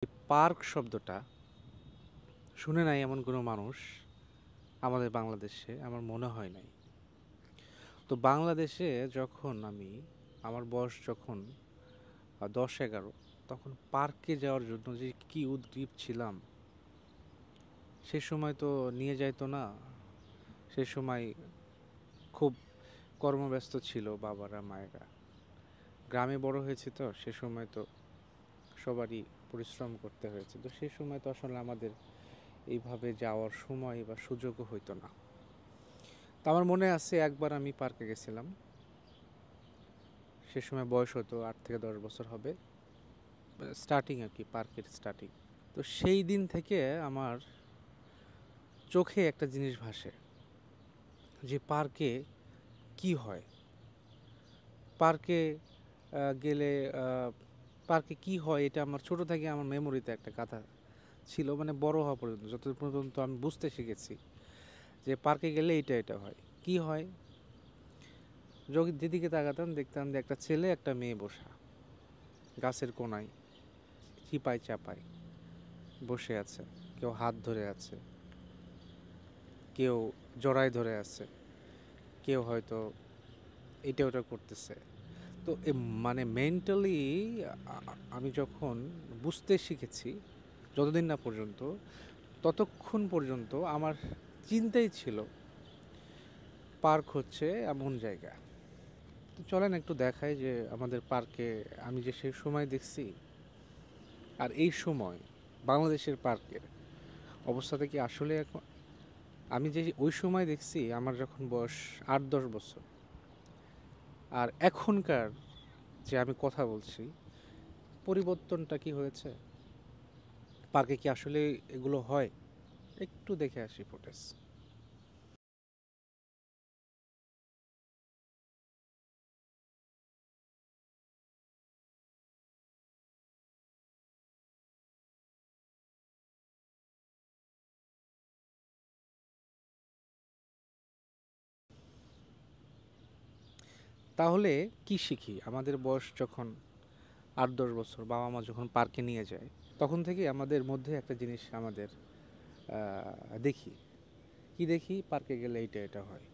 Park শব্দটা শুনে নাই এমন কোনো মানুষ আমাদের বাংলাদেশে আমার মনে হয় নাই। তো বাংলাদেশে যখন আমার বয়স যখন 10-11, তখন পার্কে যাওয়ার জন্য যে কি উদগ্রীব ছিলাম। সে সময় তো নিয়ে যাইতো না। সে সময় খুব কর্মব্যস্ত ছিল বাবারা মায়েরা। গ্রামে বড় হয়েছে তো সে সময় তো সবারই পরিশ্রম করতে হয়েছে। তো সে সময় তো আসলে আমাদের এইভাবে যাওয়ার সময় বা সুযোগও হইতো না। তো আমার মনে আছে একবার আমি পার্কে গেছিলাম। সে সময় বয়স হতো 8 থেকে 10 বছর হবে, স্টার্টিং আর কি, পার্কের স্টার্টিং। তো সেই দিন থেকে আমার চোখে একটা জিনিস ভাসে যে পার্কে কি হয়। পার্কে গেলে পার্কে কি হয় এটা আমার ছোট থেকে আমার মেমোরিতে একটা কথা ছিল, মানে বড় হওয়া পর্যন্ত, যত পর্যন্ত আমি বুঝতে শিখেছি যে পার্কে গেলে এটা এটা হয়। কি হয়, যেদিকে তাকাতাম দেখতাম যে একটা ছেলে একটা মেয়ে বসা গাছের কোনায় চিপায় চাপায় বসে আছে। কেউ হাত ধরে আছে, কেউ জড়ায় ধরে আছে, কেউ হয়তো এটা ওটা করতেছে। তো মানে মেন্টালি আমি যখন বুঝতে শিখেছি, যতদিন না পর্যন্ত, ততক্ষণ পর্যন্ত আমার চিন্তাই ছিল পার্ক হচ্ছে এমন জায়গা। তো চলেন একটু দেখাই যে আমাদের পার্কে আমি যে সেই সময় দেখছি আর এই সময় বাংলাদেশের পার্কের অবস্থাটা কি আসলে এখন। আমি যে ওই সময় দেখছি আমার যখন বয়স 8-10 বছর, আর এখনকার যে আমি কথা বলছি, পরিবর্তনটা কি হয়েছে। পার্কে কি আসলে এগুলো হয়? একটু দেখে আসি ফুটেজ। তাহলে কি শিখি আমাদের বয়স যখন 8-10 বছর, বাবা মা যখন পার্কে নিয়ে যায়, তখন থেকে আমাদের মধ্যে একটা জিনিস আমাদের দেখি। কি দেখি? পার্কে গেলে এইটা এটা হয়।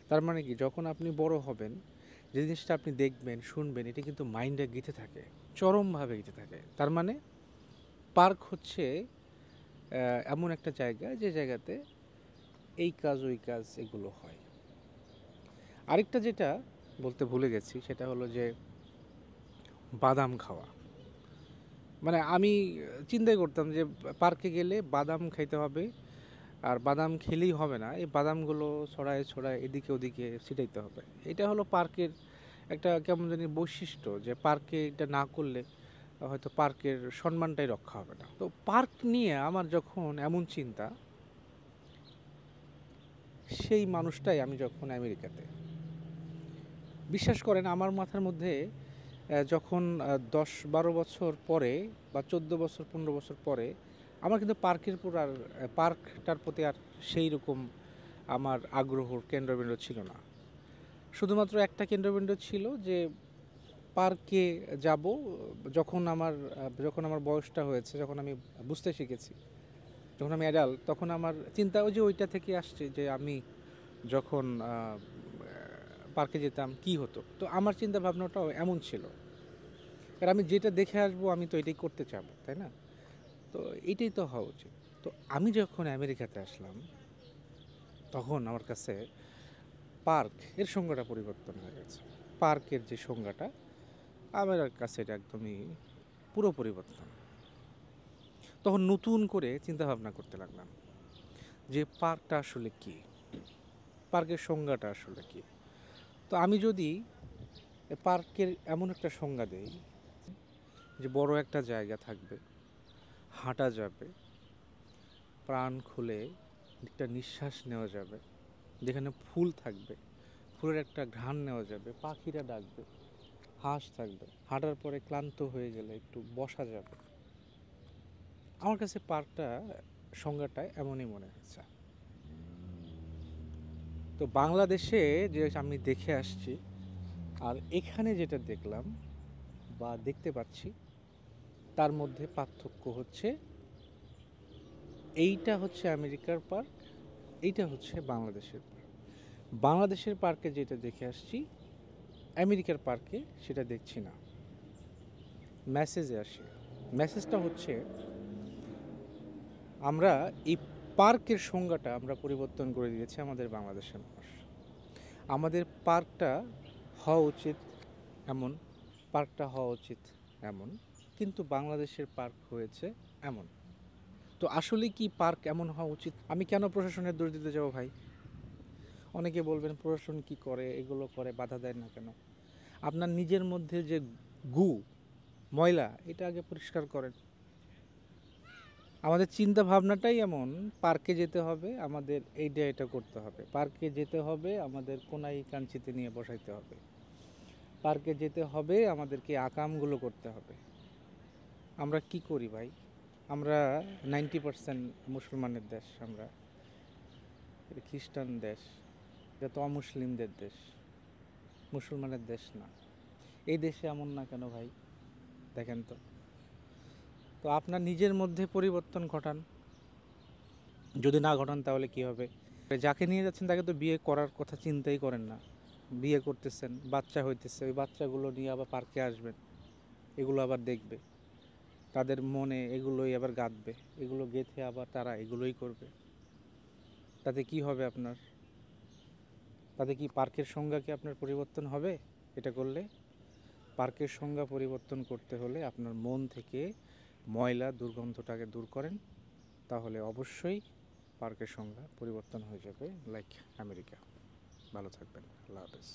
তার মানে কি, যখন আপনি বড় হবেন, যে জিনিসটা আপনি দেখবেন শুনবেন, এটা কিন্তু মাইন্ডে গেঁথে থাকে, চরমভাবে গেঁথে থাকে। তার মানে পার্ক হচ্ছে এমন একটা জায়গা যে জায়গাতে এই কাজ ওই কাজ এগুলো হয়। আরেকটা যেটা বলতে ভুলে গেছি সেটা হলো যে বাদাম খাওয়া। মানে আমি চিন্তাই করতাম যে পার্কে গেলে বাদাম খাইতে হবে, আর বাদাম খেলেই হবে না, এই বাদামগুলো ছড়ায় ছড়ায় এদিকে ওদিকে ছিটাইতে হবে। এটা হলো পার্কের একটা কেমন জানি বৈশিষ্ট্য, যে পার্কে এটা না করলে হয়তো পার্কের সম্মানটাই রক্ষা হবে না। তো পার্ক নিয়ে আমার যখন এমন চিন্তা, সেই মানুষটাই আমি যখন আমেরিকাতে, বিশ্বাস করেন আমার মাথার মধ্যে যখন 10-12 বছর পরে বা 14 বছর 15 বছর পরে, আমার কিন্তু পার্কের উপর আর পার্কটার প্রতি আর সেই রকম আমার আগ্রহর কেন্দ্রবিন্দু ছিল না। শুধুমাত্র একটা কেন্দ্রবিন্দু ছিল যে পার্কে যাব যখন আমার বয়সটা হয়েছে, যখন আমি বুঝতে শিখেছি, যখন আমি অ্যাডাল্ট, তখন আমার চিন্তা ওই যে ওইটা থেকে আসছে যে আমি যখন পার্কে যেতাম কি হতো। তো আমার চিন্তা ভাবনাটাও এমন ছিল, আর আমি যেটা দেখে আসবো আমি তো এটাই করতে চাবো, তাই না? তো এইটাই তো হওয়া উচিত। তো আমি যখন আমেরিকাতে আসলাম, তখন আমার কাছে পার্ক এর সংজ্ঞাটা পরিবর্তন হয়ে গেছে। পার্কের যে সংজ্ঞাটা আমার কাছে এটা একদমই পুরো পরিবর্তন। তখন নতুন করে চিন্তা ভাবনা করতে লাগলাম যে পার্কটা আসলে কি, পার্কের সংজ্ঞাটা আসলে কি। তো আমি যদি পার্কের এমন একটা সংজ্ঞা দেই যে বড় একটা জায়গা থাকবে, হাঁটা যাবে, প্রাণ খুলে একটা নিঃশ্বাস নেওয়া যাবে, যেখানে ফুল থাকবে, ফুলের একটা ঘ্রাণ নেওয়া যাবে, পাখিরা ডাকবে, হাঁস থাকবে, হাঁটার পরে ক্লান্ত হয়ে গেলে একটু বসা যাবে। আমার কাছে পার্কটা সংজ্ঞাটা এমনই মনে হয়েছে। তো বাংলাদেশে যে আমি দেখে আসছি আর এখানে যেটা দেখলাম বা দেখতে পাচ্ছি, তার মধ্যে পার্থক্য হচ্ছে এইটা হচ্ছে আমেরিকার পার্ক, এইটা হচ্ছে বাংলাদেশের পার্ক। বাংলাদেশের পার্কে যেটা দেখে আসছি, আমেরিকার পার্কে সেটা দেখছি না। মেসেজে আসে, মেসেজটা হচ্ছে আমরা এই পার্কের সংজ্ঞাটা আমরা পরিবর্তন করে দিয়েছি আমাদের বাংলাদেশের মানুষ। আমাদের পার্কটা হওয়া উচিত এমন, পার্কটা হওয়া উচিত এমন, কিন্তু বাংলাদেশের পার্ক হয়েছে এমন। তো আসলে কি পার্ক এমন হওয়া উচিত? আমি কেন প্রশাসনের দোষ দিতে যাবো ভাই? অনেকে বলবেন প্রশাসন কি করে, এগুলো করে, বাধা দেয় না কেন? আপনার নিজের মধ্যে যে গু, ময়লা, এটা আগে পরিষ্কার করেন। আমাদের চিন্তা ভাবনাটাই এমন, পার্কে যেতে হবে আমাদের এইটা এটা করতে হবে, পার্কে যেতে হবে আমাদের কোনাই কাঞ্চিতে নিয়ে বসাইতে হবে, পার্কে যেতে হবে আমাদেরকে আকামগুলো করতে হবে। আমরা কি করি ভাই? আমরা 90% মুসলমানের দেশ, আমরা এটা খ্রিস্টান দেশ, এটা তো অমুসলিমদের দেশ, মুসলমানের দেশ না। এই দেশে এমন না কেন ভাই? দেখেন তো। তো আপনার নিজের মধ্যে পরিবর্তন ঘটান। যদি না ঘটান তাহলে কি হবে? যাকে নিয়ে যাচ্ছেন তাকে তো বিয়ে করার কথা চিন্তাই করেন না। বিয়ে করতেছেন, বাচ্চা হইতেছে, ওই বাচ্চাগুলো নিয়ে আবার পার্কে আসবেন, এগুলো আবার দেখবে, তাদের মনে এগুলোই আবার গাঁথবে, এগুলো গেঁথে আবার তারা এগুলোই করবে। তাতে কি হবে আপনার? তাতে কি পার্কের সংজ্ঞা কি আপনার পরিবর্তন হবে এটা করলে? পার্কের সংজ্ঞা পরিবর্তন করতে হলে আপনার মন থেকে ময়লা দুর্গন্ধটাকে দূর করেন, তাহলে অবশ্যই পার্কের সংজ্ঞা পরিবর্তন হয়ে যাবে, লাইক আমেরিকা। ভালো থাকবেন, আল্লাহ হাফেজ।